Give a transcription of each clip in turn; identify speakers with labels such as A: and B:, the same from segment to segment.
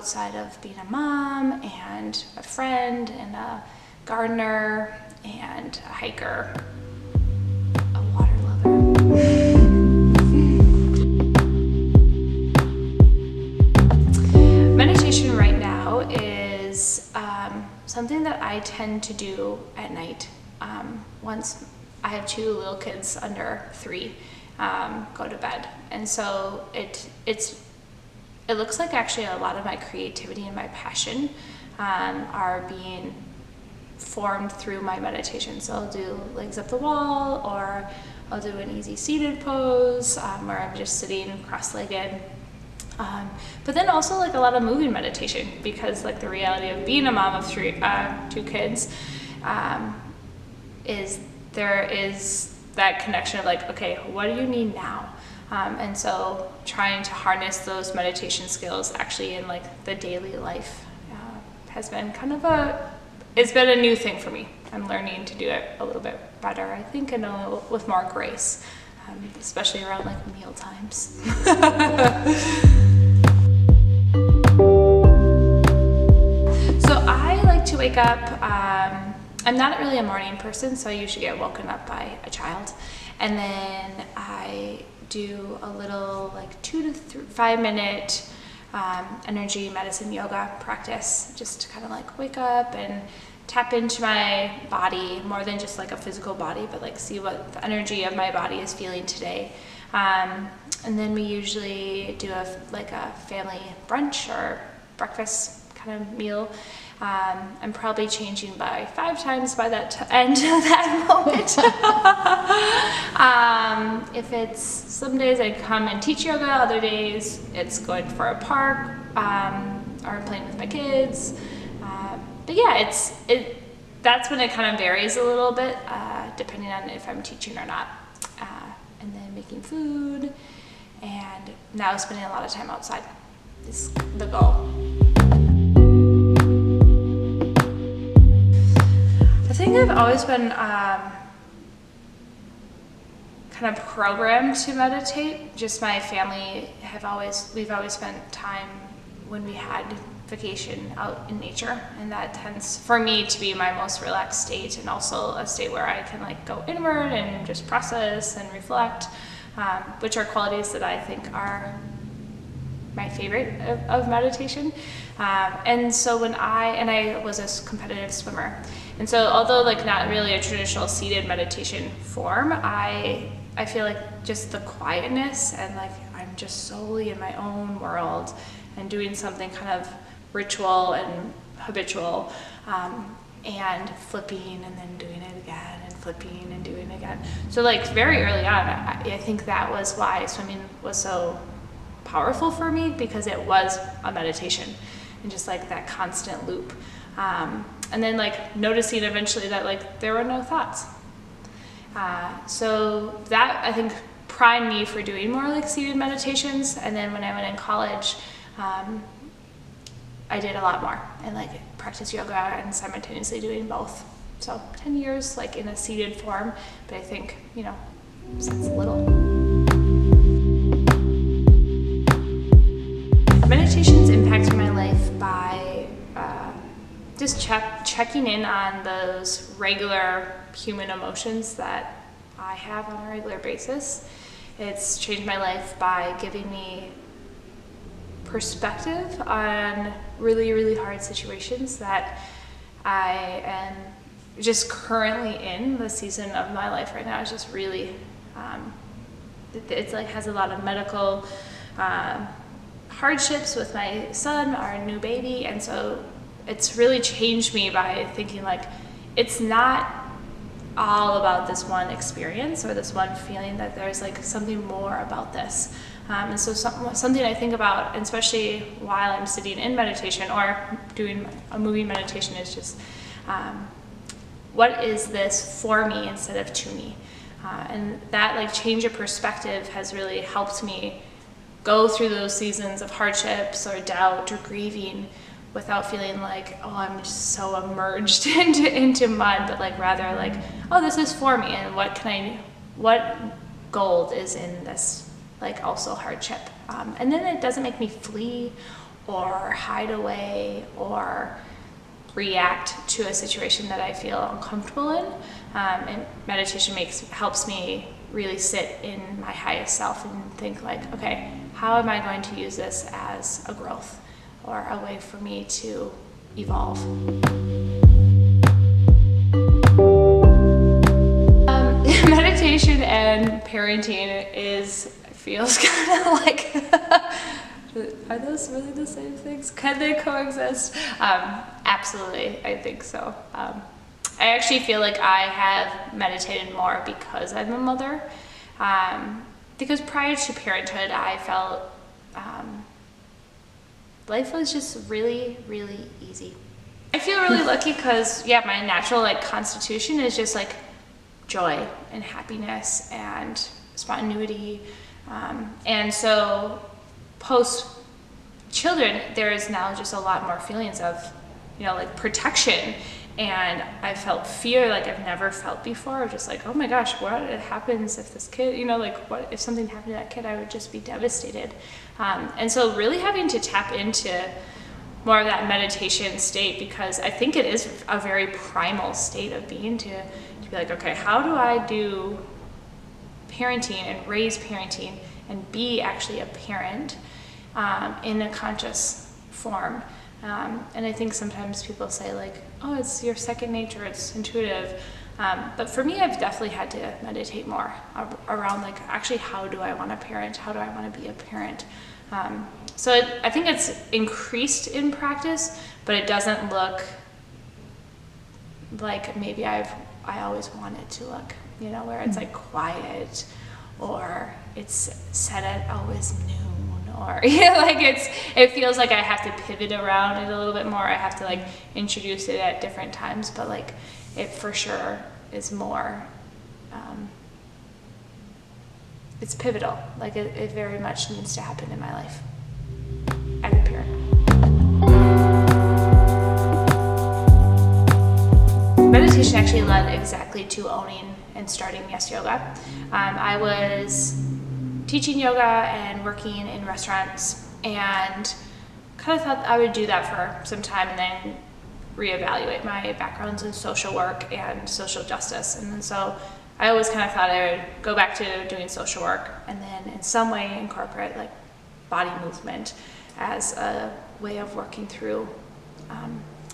A: outside of being a mom and a friend and a gardener and a hiker, a water lover. Meditation right now is something that I tend to do at night. Once I have 2 little kids under 3 go to bed, and so it looks like actually a lot of my creativity and my passion are being formed through my meditation. So I'll do legs up the wall, or I'll do an easy seated pose where I'm just sitting cross-legged. But then also like a lot of moving meditation, because like the reality of being a mom of 2 kids is there is that connection of like, okay, what do you need now? And so trying to harness those meditation skills actually in like the daily life has been it's been a new thing for me. I'm learning to do it a little bit better, I think, and with more grace, especially around like meal times. So I like to wake up, I'm not really a morning person, so I usually get woken up by a child, and then I do a little like 2 to 5 minute energy medicine yoga practice, just to kind of like wake up and tap into my body more than just like a physical body, but like see what the energy of my body is feeling today. And then we usually do a family brunch or breakfast kind of meal. I'm probably changing by 5 times by that end of that moment. If it's some days I come and teach yoga, other days it's going for a park or playing with my kids. But yeah, that's when it kind of varies a little bit depending on if I'm teaching or not. And then making food, and now spending a lot of time outside is the goal. I think I've always been kind of programmed to meditate. Just my family we've always spent time when we had vacation out in nature, and that tends for me to be my most relaxed state, and also a state where I can like go inward and just process and reflect, which are qualities that I think are my favorite of meditation. And so I was a competitive swimmer, and so although like not really a traditional seated meditation form, I feel like just the quietness and like I'm just solely in my own world and doing something kind of ritual and habitual, and flipping and then doing it again and flipping and doing it again. So like very early on, I think that was why swimming was so powerful for me, because it was a meditation and just like that constant loop. And then like noticing eventually that like there were no thoughts. So that I think primed me for doing more like seated meditations. And then when I went in college, I did a lot more and like practice yoga and simultaneously doing both. So 10 years like in a seated form, but I think, since little. Meditation's impacted my life by just checking in on those regular human emotions that I have on a regular basis. It's changed my life by giving me perspective on really, really hard situations that I am just currently in. The season of my life right now is just really, it's like has a lot of medical hardships with my son, our new baby, and so it's really changed me by thinking like it's not all about this one experience or this one feeling, that there's like something more about this. And so something I think about, especially while I'm sitting in meditation or doing a moving meditation, is just what is this for me instead of to me? And that like change of perspective has really helped me go through those seasons of hardships or doubt or grieving without feeling like, oh, I'm just so immersed into mud, but like rather like, oh, this is for me, and what gold is in this like also hardship. And then it doesn't make me flee or hide away or react to a situation that I feel uncomfortable in. And meditation helps me really sit in my highest self and think like, okay, how am I going to use this as a growth or a way for me to evolve? Meditation and parenting feels kind of like, are those really the same things? Can they coexist? Absolutely, I think so. I actually feel like I have meditated more because I'm a mother. Because prior to parenthood, I felt life was just really, really easy. I feel really lucky because, my natural constitution is just joy and happiness and spontaneity. And so post children, there is now just a lot more feelings of, protection. And I felt fear like I've never felt before, just oh my gosh, what happens if this kid, what if something happened to that kid? I would just be devastated. And so really having to tap into more of that meditation state, because I think it is a very primal state of being to be okay, how do I do parenting and raise parenting and be actually a parent in a conscious form? And I think sometimes people say oh, it's your second nature, it's intuitive. But for me, I've definitely had to meditate more around actually, how do I want to parent? How do I want to be a parent? So I think it's increased in practice, but it doesn't look like maybe I always wanted to look, where it's quiet, or it's set at always noon, or it feels like I have to pivot around it a little bit more. I have to introduce it at different times, but it for sure is more, it's pivotal. It very much needs to happen in my life as a parent. Meditation actually led exactly to owning and starting Yes Yoga. I was teaching yoga and working in restaurants, and kind of thought I would do that for some time and then reevaluate my backgrounds in social work and social justice. And so I always kind of thought I would go back to doing social work and then in some way incorporate body movement as a way of working through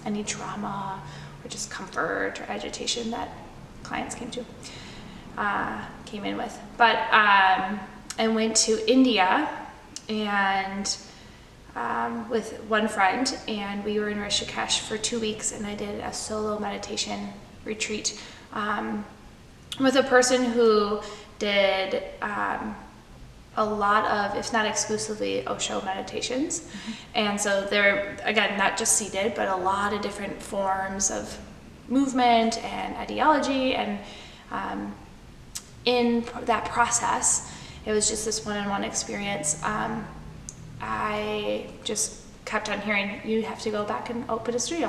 A: any trauma or just comfort or agitation that clients came in with. But I went to India and with one friend, and we were in Rishikesh for 2 weeks, and I did a solo meditation retreat with a person who did a lot of, if not exclusively, Osho meditations. Mm-hmm. And so they're, again, not just seated, but a lot of different forms of movement and ideology. And in that process, it was just this one-on-one experience. I just kept on hearing, you have to go back and open a studio.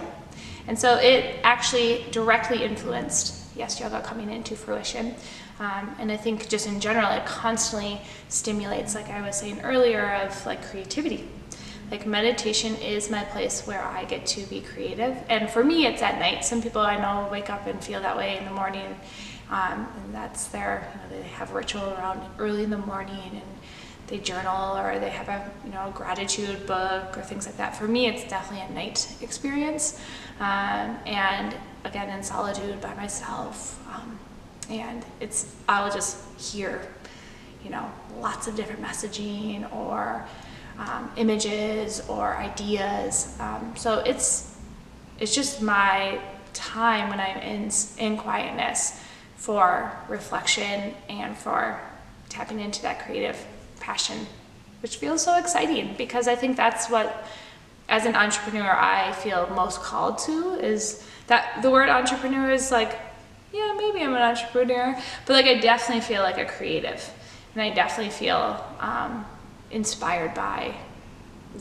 A: And so it actually directly influenced Yes Yoga coming into fruition. And I think just in general, it constantly stimulates, like I was saying earlier, of creativity. Meditation is my place where I get to be creative. And for me, it's at night. Some people I know wake up and feel that way in the morning. And that's their, they have a ritual around early in the morning, and they journal, or they have a gratitude book or things like that. For me, it's definitely a night experience, and again in solitude by myself. And I'll just hear, lots of different messaging or images or ideas. So it's just my time when I'm in quietness for reflection and for tapping into that creative passion, which feels so exciting, because I think that's what, as an entrepreneur, I feel most called to, is that the word entrepreneur is yeah, maybe I'm an entrepreneur, but I definitely feel like a creative, and I definitely feel inspired by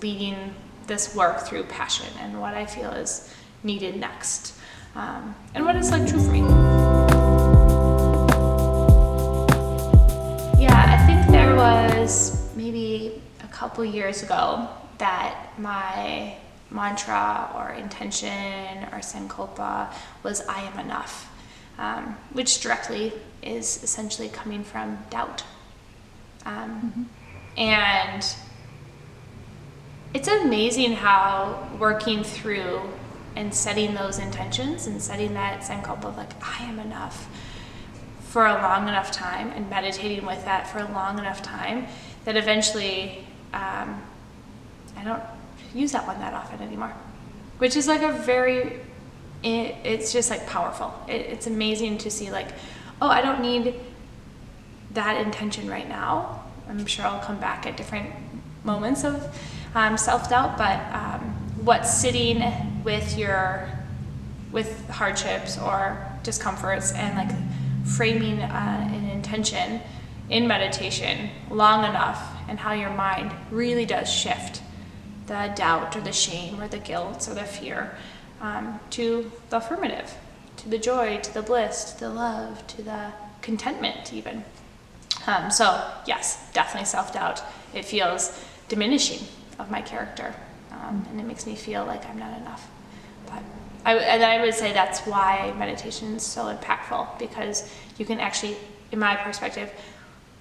A: leading this work through passion and what I feel is needed next, and what is true for me. Yeah, I think there was maybe a couple years ago, that my mantra or intention or sankalpa was I am enough, which directly is essentially coming from doubt. And it's amazing how working through and setting those intentions and setting that sankalpa of like, I am enough for a long enough time, and meditating with that for a long enough time, that eventually I don't use that one that often anymore, which is like it's just like powerful. It's amazing to see like, oh, I don't need that intention right now. I'm sure I'll come back at different moments of self-doubt, but what's sitting with hardships or discomforts and like framing an intention in meditation long enough, and how your mind really does shift the doubt or the shame or the guilt or the fear to the affirmative, to the joy, to the bliss, to the love, to the contentment even. So yes, definitely self-doubt. It feels diminishing of my character, and it makes me feel like I'm not enough. But I would say that's why meditation is so impactful, because you can actually, in my perspective,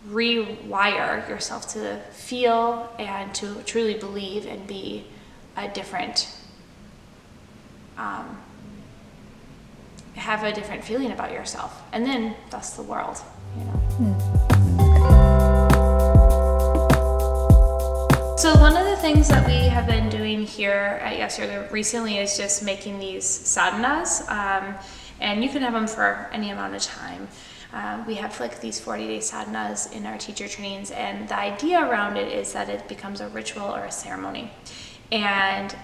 A: rewire yourself to feel and to truly believe and be a different, have a different feeling about yourself, and then thus the world, you know. So one of the things that we have been doing here at Yes Yoga recently is just making these sadhanas, and you can have them for any amount of time. We have like these 40-day sadhanas in our teacher trainings, and the idea around it is that it becomes a ritual or a ceremony. And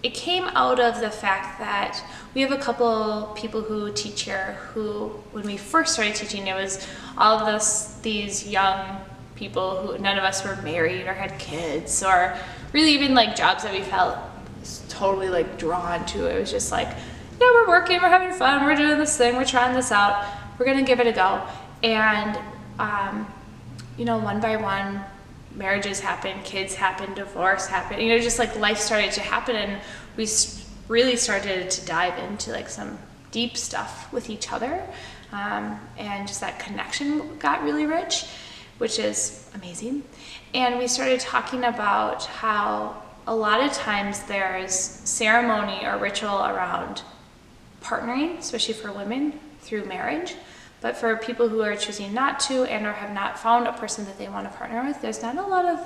A: it came out of the fact that we have a couple people who teach here who, when we first started teaching, it was all of these young people who, none of us were married or had kids or really even like jobs that we felt totally like drawn to. It was just like, yeah, we're working, we're having fun, we're doing this thing, we're trying this out, we're gonna give it a go. And you know, one by one, marriages happen, kids happen, divorce happened, you know, just like life started to happen, and we really started to dive into like some deep stuff with each other, and just that connection got really rich, which is amazing. And we started talking about how a lot of times there's ceremony or ritual around partnering, especially for women through marriage, but for people who are choosing not to and or have not found a person that they want to partner with, there's not a lot of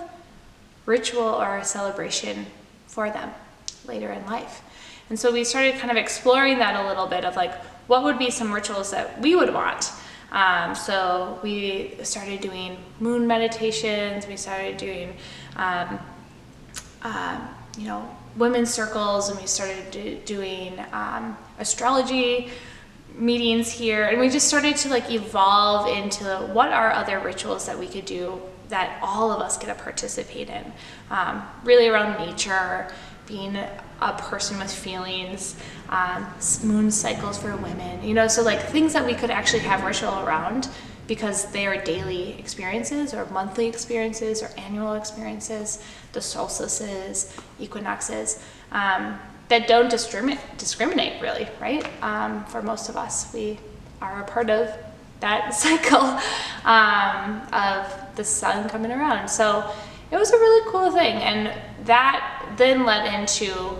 A: ritual or celebration for them later in life. And so we started kind of exploring that a little bit of like, what would be some rituals that we would want? So we started doing moon meditations, we started doing, you know, women's circles, and we started doing astrology meetings here, and we just started to like evolve into what are other rituals that we could do that all of us get to participate in, really around nature, being a person with feelings, moon cycles for women, you know, so like things that we could actually have ritual around because they are daily experiences or monthly experiences or annual experiences, the solstices, equinoxes, that don't discriminate really, right? For most of us, we are a part of that cycle of the sun coming around. So it was a really cool thing, and that then led into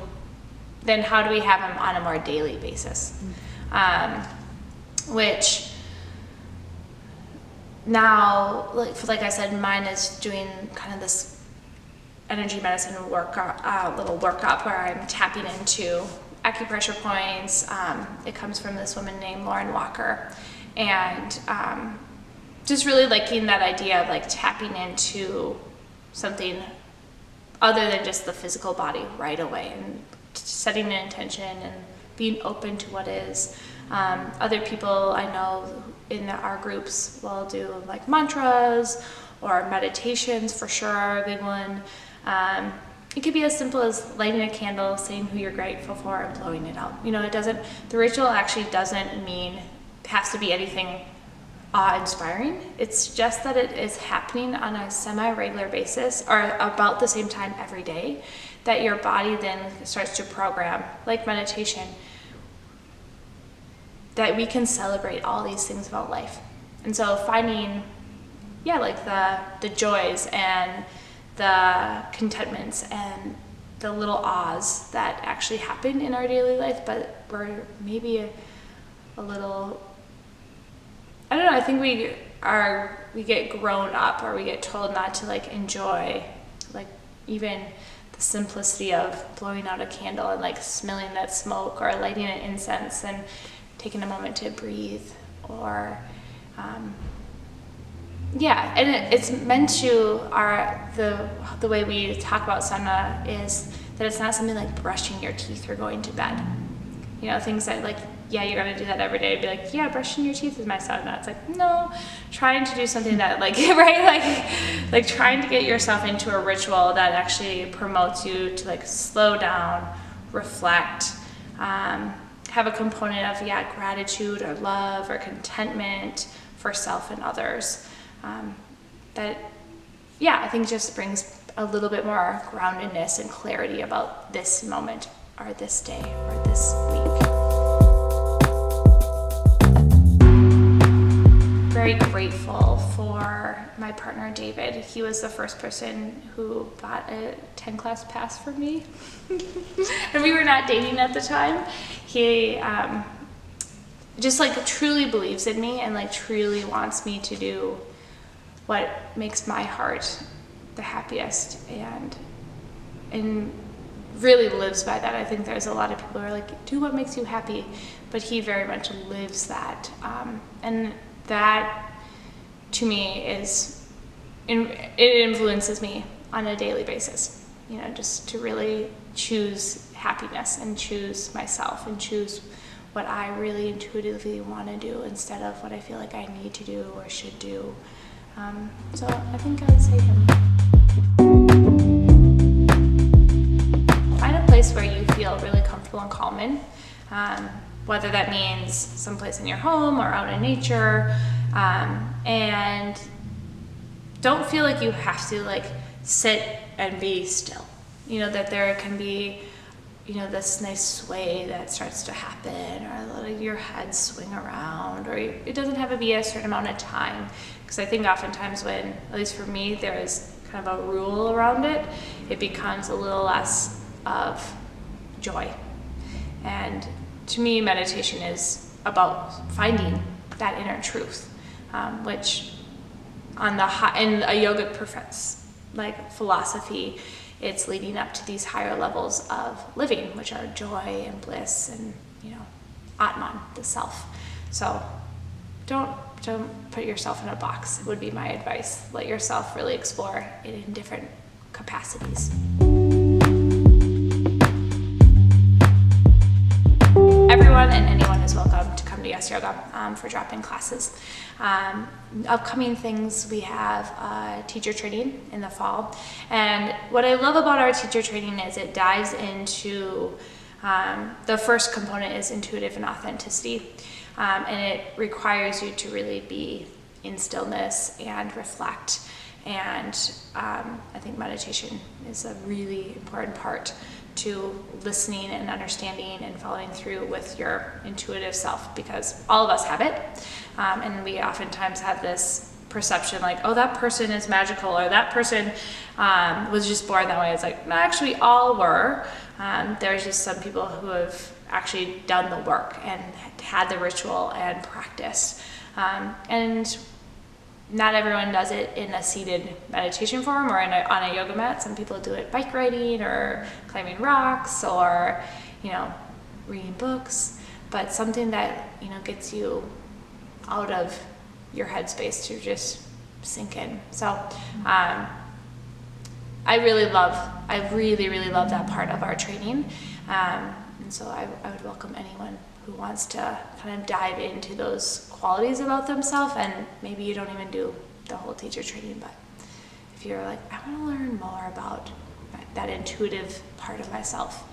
A: then how do we have them on a more daily basis, which now, like I said, mine is doing kind of this energy medicine workout, little workup where I'm tapping into acupressure points. It comes from this woman named Lauren Walker, and just really liking that idea of like tapping into something other than just the physical body right away, and setting an intention and being open to what is. Other people I know in our groups will do like mantras or meditations, for sure, a big one. It could be as simple as lighting a candle, saying who you're grateful for, and blowing it out. You know, the ritual actually doesn't mean, has to be anything awe-inspiring. It's just that it is happening on a semi-regular basis or about the same time every day, that your body then starts to program, like meditation, that we can celebrate all these things about life. And so finding, like the joys and the contentments and the little ahs that actually happen in our daily life, but we're maybe a little, I don't know, I think we get grown up, or we get told not to like enjoy like even the simplicity of blowing out a candle and like smelling that smoke, or lighting an incense and taking a moment to breathe, or and it's meant to, the way we talk about sadhana is that it's not something like brushing your teeth or going to bed. You know, things that like, you're gonna do that every day. Be like, brushing your teeth is my sadhana. It's like, no, trying to do something that like, right, like trying to get yourself into a ritual that actually promotes you to like slow down, reflect, have a component of gratitude or love or contentment for self and others. That I think just brings a little bit more groundedness and clarity about this moment or this day or this week. Very grateful for my partner David. He was the first person who bought a 10-class pass for me. And we were not dating at the time. He just like truly believes in me and like truly wants me to do what makes my heart the happiest, and really lives by that. I think there's a lot of people who are like, do what makes you happy, but he very much lives that, and that to me it influences me on a daily basis, just to really choose happiness and choose myself and choose what I really intuitively want to do instead of what I feel like I need to do or should do. So I think I would say him. Find a place where you feel really comfortable and calm in, whether that means someplace in your home or out in nature, and don't feel like you have to like sit and be still. That there can be this nice sway that starts to happen, or let your head swing around, or it doesn't have to be a certain amount of time. Because I think oftentimes when, at least for me, there is kind of a rule around it, it becomes a little less of joy. And to me, meditation is about finding that inner truth, which in a yogic philosophy, it's leading up to these higher levels of living, which are joy and bliss and, Atman, the self. So don't put yourself in a box, would be my advice. Let yourself really explore it in different capacities. Everyone and anyone is welcome to come to Yes Yoga for drop-in classes. Upcoming things, we have teacher training in the fall. And what I love about our teacher training is it dives into, the first component is intuitive and authenticity. And it requires you to really be in stillness and reflect. And I think meditation is a really important part to listening and understanding and following through with your intuitive self, because all of us have it. And we oftentimes have this perception like, oh, that person is magical, or that person was just born that way. It's like, no, actually all were. There's just some people who have actually done the work and had the ritual and practiced. And not everyone does it in a seated meditation form or on a yoga mat. Some people do it bike riding or climbing rocks or, reading books, but something that, gets you out of your headspace to just sink in. So I really, really love that part of our training. And so I would welcome anyone who wants to kind of dive into those qualities about themselves, and maybe you don't even do the whole teacher training, but if you're like, I want to learn more about that intuitive part of myself,